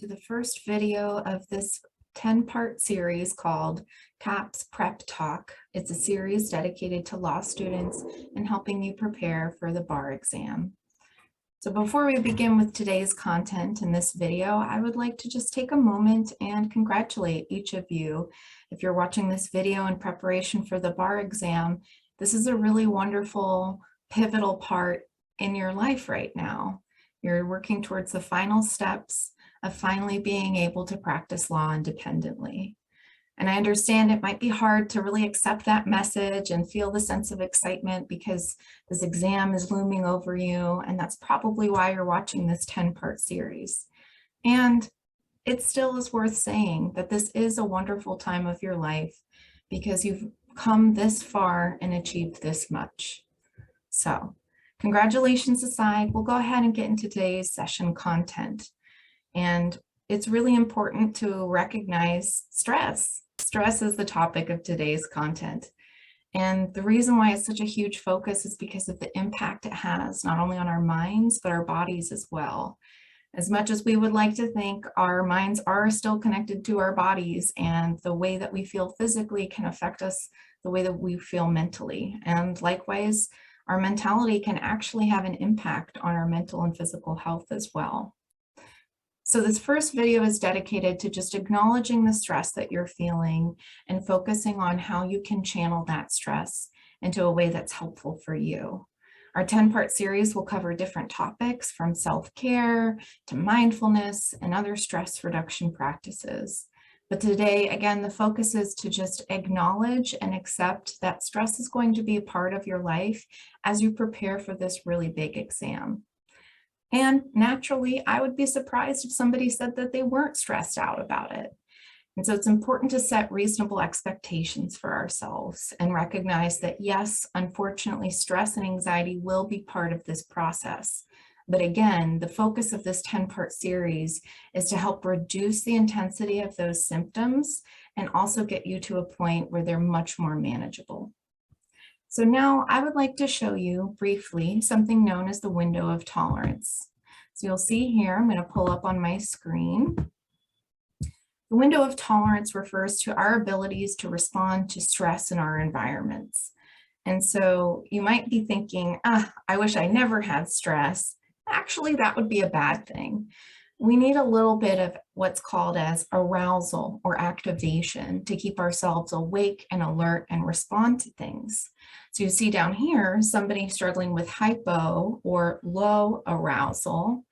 to the first video of this 10-part series called CAPS Prep Talk. It's a series dedicated to law students and helping you prepare for the bar exam. So before we begin with today's content in this video, I would like to just take a moment and congratulate each of you. If you're watching this video in preparation for the bar exam, this is a really wonderful, pivotal part in your life right now. You're working towards the final steps of finally being able to practice law independently. And I understand it might be hard to really accept that message and feel the sense of excitement because this exam is looming over you, and that's probably why you're watching this 10-part series. And it still is worth saying that this is a wonderful time of your life because you've come this far and achieved this much. So, congratulations aside, we'll go ahead and get into today's session content. And it's really important to recognize stress. Stress is the topic of today's content. And the reason why it's such a huge focus is because of the impact it has, not only on our minds, but our bodies as well. As much as we would like to think our minds are still connected to our bodies, and the way that we feel physically can affect us the way that we feel mentally. And likewise, our mentality can actually have an impact on our mental and physical health as well. So this first video is dedicated to just acknowledging the stress that you're feeling and focusing on how you can channel that stress into a way that's helpful for you. Our 10-part series will cover different topics from self-care to mindfulness and other stress reduction practices. But today, again, the focus is to just acknowledge and accept that stress is going to be a part of your life as you prepare for this really big exam. And naturally, I would be surprised if somebody said that they weren't stressed out about it. And so it's important to set reasonable expectations for ourselves and recognize that, yes, unfortunately, stress and anxiety will be part of this process. But again, the focus of this 10-part series is to help reduce the intensity of those symptoms and also get you to a point where they're much more manageable. So now I would like to show you briefly something known as the window of tolerance. So you'll see here, I'm going to pull up on my screen. The window of tolerance refers to our abilities to respond to stress in our environments. And so you might be thinking, I wish I never had stress. Actually, that would be a bad thing. We need a little bit of what's called as arousal or activation to keep ourselves awake and alert and respond to things. So you see down here, somebody struggling with hypo or low arousal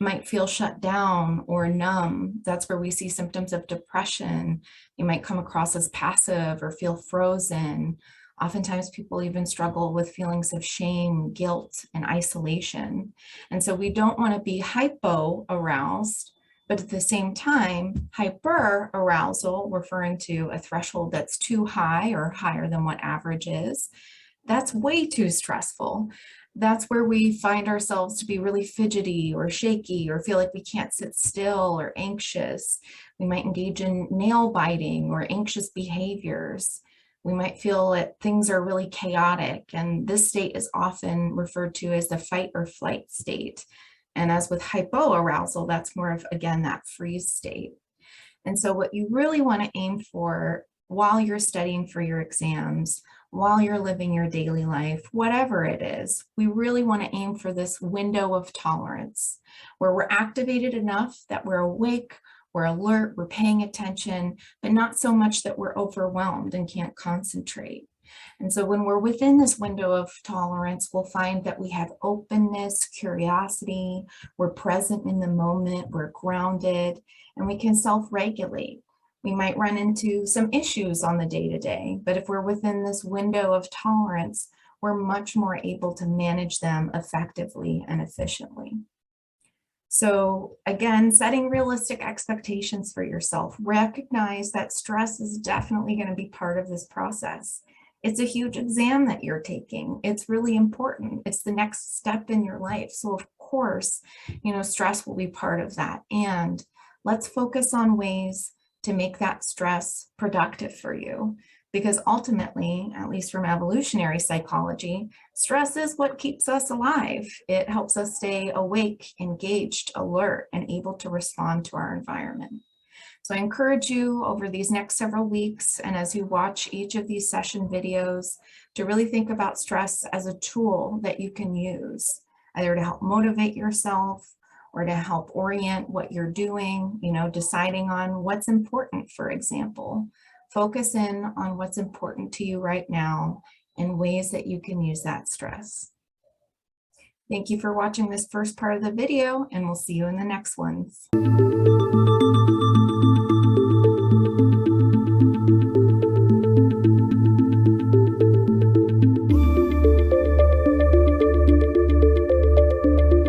might feel shut down or numb. That's where we see symptoms of depression. You might come across as passive or feel frozen. Oftentimes people even struggle with feelings of shame, guilt, and isolation. And so we don't want to be hypo-aroused, but at the same time, hyper-arousal, referring to a threshold that's too high or higher than what average is, that's way too stressful. That's where we find ourselves to be really fidgety or shaky or feel like we can't sit still or anxious. We might engage in nail biting or anxious behaviors. We might feel that things are really chaotic, and this state is often referred to as the fight or flight state. And as with hypoarousal, that's more of, again, that freeze state. And so what you really want to aim for while you're studying for your exams, while you're living your daily life, whatever it is, we really want to aim for this window of tolerance where we're activated enough that we're awake, we're alert, we're paying attention, but not so much that we're overwhelmed and can't concentrate. And so when we're within this window of tolerance, we'll find that we have openness, curiosity, we're present in the moment, we're grounded, and we can self-regulate. We might run into some issues on the day-to-day, but if we're within this window of tolerance, we're much more able to manage them effectively and efficiently. So again, setting realistic expectations for yourself. Recognize that stress is definitely going to be part of this process. It's a huge exam that you're taking. It's really important. It's the next step in your life. So of course, stress will be part of that. And let's focus on ways to make that stress productive for you. Because ultimately, at least from evolutionary psychology, stress is what keeps us alive. It helps us stay awake, engaged, alert, and able to respond to our environment. So I encourage you over these next several weeks, and as you watch each of these session videos, to really think about stress as a tool that you can use, either to help motivate yourself or to help orient what you're doing, deciding on what's important, for example. Focus in on what's important to you right now and ways that you can use that stress. Thank you for watching this first part of the video, and we'll see you in the next ones.